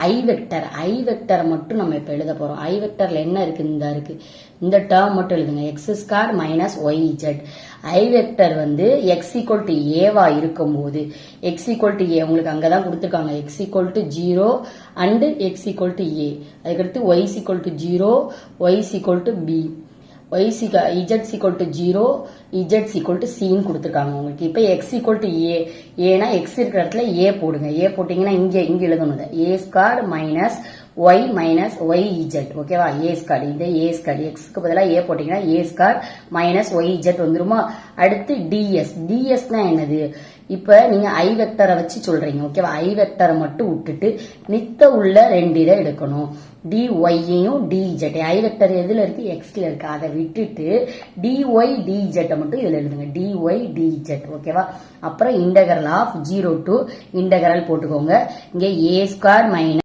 ஐ vector மட்டும் நம்ம இப்ப எழுத போறோம். ஐ வெக்டர்ல என்ன இருக்கு? இந்த டேர்ம் மட்டும் எழுதுங்க. X square minus y z. I vector வந்து எக்ஸ் ஈக்குவல் டு ஏவா இருக்கும் போது எக்ஸ் ஈக்குவல் டு ஏ உங்களுக்கு அங்கதான் கொடுத்துருக்காங்க. X equal to 0 and x equal to a. அதுக்கடுத்து y equal to 0, y equal to b. Z equal to 0, z equal to சின்னு கொடுத்துருக்காங்க உங்களுக்கு. இப்ப எக்ஸ் ஈக்குவல் டு ஏ, ஏன்னா எக்ஸ் இருக்கிற இடத்துல ஏ போடுங்க. ஏ போட்டீங்கன்னா இங்க எழுதணும். ஏ ஸ்கொயர் மைனஸ் ஒய் இஜெட். ஓகேவா? ஏ ஸ்கொயர், இந்த ஏ ஸ்கொயர், எக்ஸ்க்கு பதிலாக ஏ போட்டீங்கன்னா ஏ ஸ்கொயர் மைனஸ் ஒய் இஜெட் வந்துருமா? அடுத்து டிஎஸ். டிஎஸ்னா என்னது? இப்ப நீங்க ஐ வெக்டரை வச்சு சொல்றீங்க. ஓகேவா? ஐ வெக்டரை மட்டும் விட்டுட்டு மித்த உள்ள 2 இதை எடுக்கணும். dy யும் dz. ஐ வெக்டர் எதுல இருக்கு? எக்ஸ்ல இருக்கு. அதை விட்டுட்டு dy dz மட்டும் இதுல எழுதுங்க. dy dz. ஓகேவா? அப்புறம் இன்டகரல் ஆஃப் 0 டு இன்டகரல் போட்டுக்கோங்க. இங்க a ஸ்கொயர் மைனஸ்